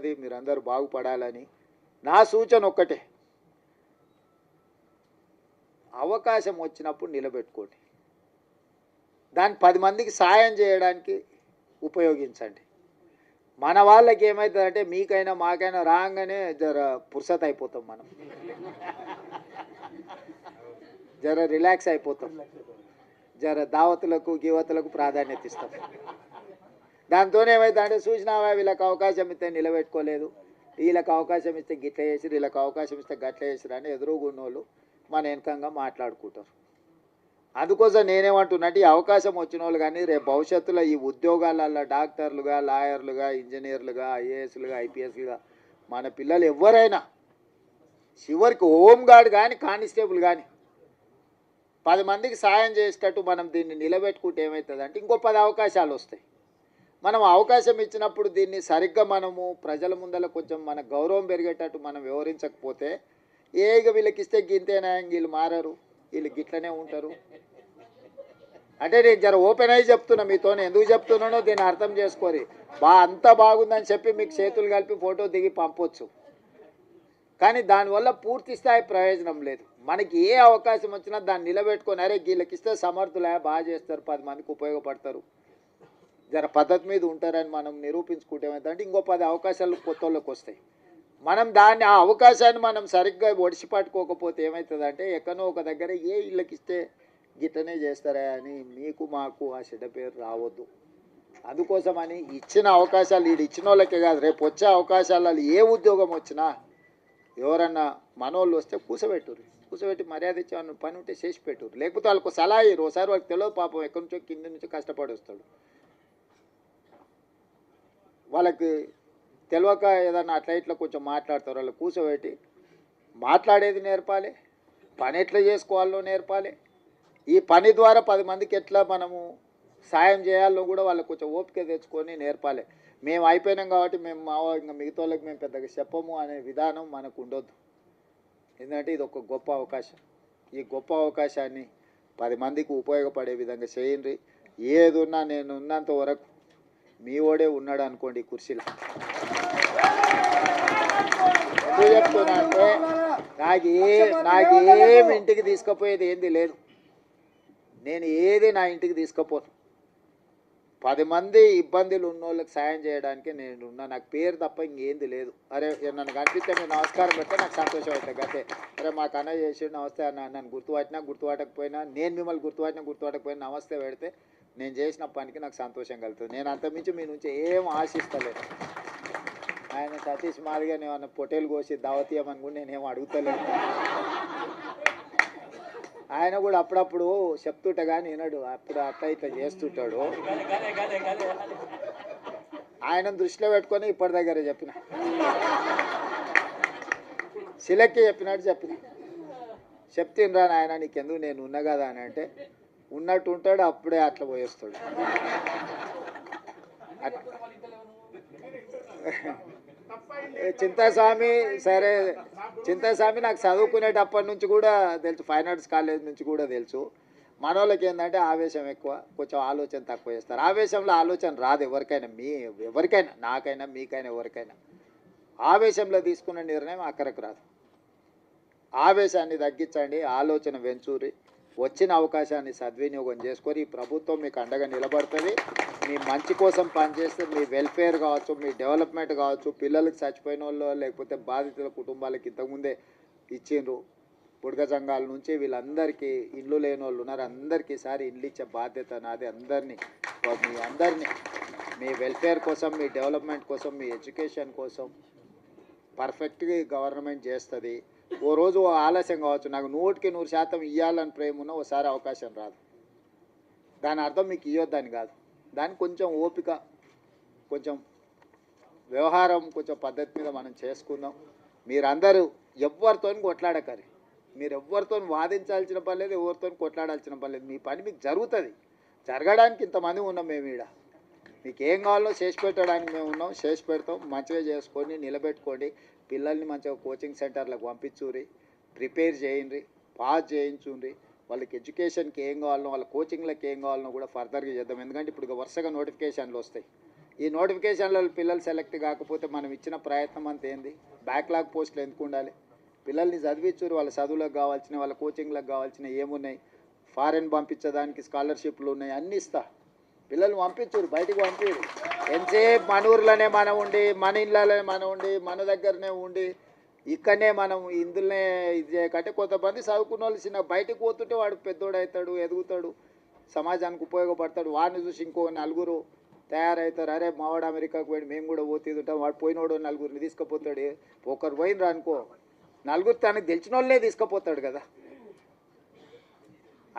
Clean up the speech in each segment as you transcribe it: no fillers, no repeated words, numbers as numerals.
బాగుపడుతుంది, మీరందరూ బాగుపడాలని నా సూచన ఒక్కటే, అవకాశం వచ్చినప్పుడు నిలబెట్టుకోండి, దాన్ని 10 మందికి సాయం చేయడానికి ఉపయోగించండి. మన వాళ్ళకి ఏమవుతుందంటే మీకైనా మాకైనా రాగానే జర పుర్సత్ అయిపోతాం, మనం జర రిలాక్స్ అయిపోతాం, జర దావతులకు గీవతులకు ప్రాధాన్యత ఇస్తాం. దాంతో ఏమవుతుందంటే చూసినావా వీళ్ళకి అవకాశం ఇస్తే నిలబెట్టుకోలేదు, వీళ్ళకి అవకాశం ఇస్తే గిట్ల చేసిరు, వీళ్ళకి అవకాశం ఇస్తే గట్ల చేసిరు అని ఎదురుగున్నోళ్ళు మన వెనకంగా మాట్లాడుకుంటారు. అందుకోసం నేనేమంటున్నట్టు ఈ అవకాశం వచ్చిన వాళ్ళు కానీ రేపు భవిష్యత్తులో ఈ ఉద్యోగాలలో డాక్టర్లుగా, లాయర్లుగా, ఇంజనీర్లుగా, ఐఏఎస్లుగా, ఐపీఎస్లుగా మన పిల్లలు ఎవరైనా చివరికి హోంగార్డ్ కానీ కానిస్టేబుల్ కానీ 10 మందికి సాయం చేసేటట్టు మనం దీన్ని నిలబెట్టుకుంటే ఏమవుతుందంటే ఇంకో 10 అవకాశాలు వస్తాయి. మనం అవకాశం ఇచ్చినప్పుడు దీన్ని సరిగ్గా మనము ప్రజల ముందర కొంచెం మన గౌరవం పెరిగేటట్టు మనం వివరించకపోతే ఇక వీళ్ళకి ఇస్తే గింతేనా, వీళ్ళు మారరు, వీళ్ళు గిట్లనే ఉంటారు అంటే నేను జర ఓపెన్ అయ్యి చెప్తున్నా, మీతో ఎందుకు చెప్తున్నానో దీన్ని అర్థం చేసుకోరి. అంతా బాగుందని చెప్పి మీకు చేతులు కలిపి ఫోటో దిగి పంపొచ్చు, కానీ దానివల్ల పూర్తి స్థాయి ప్రయోజనం లేదు. మనకి ఏ అవకాశం వచ్చినా దాన్ని నిలబెట్టుకొని అరే వీళ్ళకి ఇస్తే సమర్థులే, బాగా చేస్తారు, 10 మందికి ఉపయోగపడతారు, జర పద్ధతి మీద ఉంటారని మనం నిరూపించుకుంటే ఏమైందంటే ఇంకో 10 అవకాశాలు కొత్త వాళ్ళకి వస్తాయి. మనం దాన్ని ఆ అవకాశాన్ని మనం సరిగ్గా ఒడిసి పట్టుకోకపోతే ఏమవుతుందంటే ఎక్కడో ఒక దగ్గర ఏ ఇళ్ళకి ఇస్తే గిట్టనే చేస్తారా అని మీకు మాకు ఆ చెడ్డ పేరు రావద్దు. అందుకోసమని ఇచ్చిన అవకాశాలు ఇచ్చిన వాళ్ళకే కాదు, రేపు వచ్చే అవకాశాలలో ఏ ఉద్యోగం వచ్చినా ఎవరన్నా మనోళ్ళు వస్తే కూర్చోబెట్టి మర్యాద ఇచ్చేవాళ్ళు పని ఉంటే చేసి పెట్టురు, లేకపోతే వాళ్ళకు సలహా ఇయ్యరు. ఒకసారి వాళ్ళకి తెలియదు, పాపం ఎక్కడి నుంచో కింద నుంచో కష్టపడి వస్తాడు, వాళ్ళకి తెలియక ఏదన్నా అట్లా ఇట్లా కొంచెం మాట్లాడతారు. వాళ్ళు కూర్చోబెట్టి మాట్లాడేది నేర్పాలి, పని ఎట్లా చేసుకోవాలో నేర్పాలి, ఈ పని ద్వారా 10 మందికి ఎట్లా మనము సాయం చేయాలో కూడా వాళ్ళకి కొంచెం ఓపిక తెచ్చుకొని నేర్పాలి. మేము అయిపోయినాం కాబట్టి మేము ఇంకా మిగతా వాళ్ళకి మేము పెద్దగా చెప్పము అనే విధానం మనకు ఉండొద్దు. ఎందుకంటే ఇది ఒక గొప్ప అవకాశం, ఈ గొప్ప అవకాశాన్ని 10 మందికి ఉపయోగపడే విధంగా చేయండి. ఏదున్నా నేను ఉన్నంత వరకు మీ ఓడే ఉన్నాడు అనుకోండి కుర్చీలో. ఎందుకు చెప్తున్నా అంటే నాకేం ఇంటికి తీసుకుపోయేది ఏంది లేదు, నేను ఏది నా ఇంటికి తీసుకుపోను. 10 మంది ఇబ్బందులు ఉన్నోళ్ళకి సాయం చేయడానికి నేను ఉన్నా, నాకు పేరు తప్ప ఇంకేంది లేదు. అరే నన్ను కనిపిస్తే మీరు నమస్కారం పెడితే నాకు సంతోషం అవుతుంది అంతే. అరే మాకు అన్న చేసి నమస్తే అన్న, నన్ను గుర్తుపట్టకపోయినా నేను మిమ్మల్ని గుర్తుపట్టకపోయినా నమస్తే పెడితే నేను చేసిన పనికి నాకు సంతోషం కలుగుతుంది. నేను అంతమించి మీ నుంచి ఏం ఆశిస్తలేదు. ఆయన సతీష్ మాదిగా నేను పొట్టేలు కోసి దావతీయమని కూడా నేనేం అడుగుతలేదు. ఆయన కూడా అప్పుడప్పుడు చెప్తుంటా కానీ వినడు, అప్పుడు అట్లా ఇట్లా చేస్తుంటాడు. ఆయన దృష్టిలో పెట్టుకొని ఇప్పటి దగ్గర చెప్పిన శిలక్కి చెప్పినట్టు చెప్తినరా నాయన నీకెందుకు నేను ఉన్నా కదా అని అంటే ఉన్నట్టు ఉంటాడు, అప్పుడే అట్లా పోయేస్తాడు. చింతాస్వామి సరే, చింతాస్వామి నాకు చదువుకునేటప్పటి నుంచి కూడా తెలుసు, ఫైన్ ఆర్ట్స్ కాలేజ్ నుంచి కూడా తెలుసు. మన వాళ్ళకి ఏంటంటే ఆవేశం ఎక్కువ, కొంచెం ఆలోచన తక్కువ చేస్తారు. ఆవేశంలో ఆలోచన రాదు ఎవరికైనా నాకైనా మీకైనా ఎవరికైనా. ఆవేశంలో తీసుకున్న నిర్ణయం అక్కడికి రాదు. ఆవేశాన్ని తగ్గించండి, ఆలోచన వెంచూరి, వచ్చిన అవకాశాన్ని సద్వినియోగం చేసుకొని ఈ ప్రభుత్వం మీకు అండగా నిలబడుతుంది. మీ మంచి కోసం పనిచేస్తే మీ వెల్ఫేర్ కావచ్చు, మీ డెవలప్మెంట్ కావచ్చు, పిల్లలకి చచ్చిపోయిన వాళ్ళు లేకపోతే బాధితుల కుటుంబాలకి ఇంతకుముందే ఇచ్చిండ్రు బుడగ సంఘాల నుంచి వీళ్ళందరికీ ఇల్లు లేని వాళ్ళు ఉన్నారు, అందరికీ ఈసారి ఇల్లు ఇచ్చే బాధ్యత నాది. మీ అందరినీ మీ వెల్ఫేర్ కోసం, మీ డెవలప్మెంట్ కోసం, మీ ఎడ్యుకేషన్ కోసం పర్ఫెక్ట్గా గవర్నమెంట్ చేస్తుంది. ఓ రోజు ఆలస్యం కావచ్చు, నాకు 100% ఇవ్వాలని ప్రేమ ఉన్న ఓసారి అవకాశం రాదు. దాని అర్థం మీకు ఇవ్వద్దని కాదు, దానికి కొంచెం ఓపిక, కొంచెం వ్యవహారం, కొంచెం పద్ధతి మీద మనం చేసుకుందాం. మీరందరూ ఎవరితో కొట్లాడకరి, మీరు ఎవరితో వాదించాల్సిన పని లేదు, ఎవరితో కొట్లాడాల్సిన పని లేదు. మీ పని మీకు జరుగుతుంది. జరగడానికి ఇంతమంది ఉన్నాం మేము ఈడ. మీకు ఏం కావాలో చేసి పెట్టడానికి మేము ఉన్నాం, చేసి పెడతాం. మంచిగా చేసుకొని నిలబెట్టుకోండి. పిల్లల్ని మంచిగా కోచింగ్ సెంటర్లకు పంపించుర్రి, ప్రిపేర్ చేయండి, పాస్ చేయించుండ్రి. వాళ్ళకి ఎడ్యుకేషన్కి ఏం కావాలనో, వాళ్ళ కోచింగ్లకు ఏం కావాలనో కూడా ఫర్దర్గా చేద్దాం. ఎందుకంటే ఇప్పుడు వరుసగా నోటిఫికేషన్లు వస్తాయి. ఈ నోటిఫికేషన్లలో పిల్లలు సెలెక్ట్ కాకపోతే మనం ఇచ్చిన ప్రయత్నం అంత ఏంది? బ్యాక్లాగ్ పోస్టులు ఎందుకు ఉండాలి? పిల్లల్ని చదివించురు, వాళ్ళ చదువులకు కావాల్సిన, వాళ్ళ కోచింగ్లకు కావాల్సిన ఏమున్నాయి, ఫారెన్ పంపించడానికి స్కాలర్షిప్లు ఉన్నాయి, అన్నీ ఇస్తా. పిల్లల్ని పంపించురు, బయటికి పంపించరు. ఎంతసేపు మన ఊర్లోనే మనం ఉండి, మన ఇళ్ళలోనే మనం ఉండి, మన దగ్గరనే ఉండి, ఇక్కడనే మనం ఇందులోనే ఇది చేయకంటే కొంతమంది చదువుకున్న వాళ్ళు చిన్న బయటకు పోతుంటే వాడు పెద్దోడు అవుతాడు, ఎదుగుతాడు, సమాజానికి ఉపయోగపడతాడు. వాడిని చూసి ఇంకో నలుగురు తయారవుతారు. అరే మావాడు అమెరికాకు పోయి మేము కూడా పోతుంటాం, వాడు పోయినోడు నలుగురిని తీసుకుపోతాడు. ఒకరు పోయినరా అనుకో, నలుగురు తనకు తెలిసిన వాళ్ళే తీసుకుపోతాడు కదా.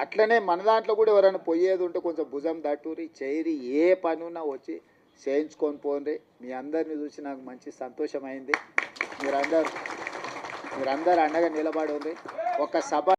అట్లనే మన దాంట్లో కూడా ఎవరైనా పోయేది ఉంటే కొంచెం భుజం దట్టూరి చేయరి, ఏ పని ఉన్నా వచ్చి చేయించుకొని పోండి. మీ అందరిని చూసి నాకు మంచి సంతోషమైంది. మీరందరూ అండగా నిలబడి ఉంది. ఒక సభ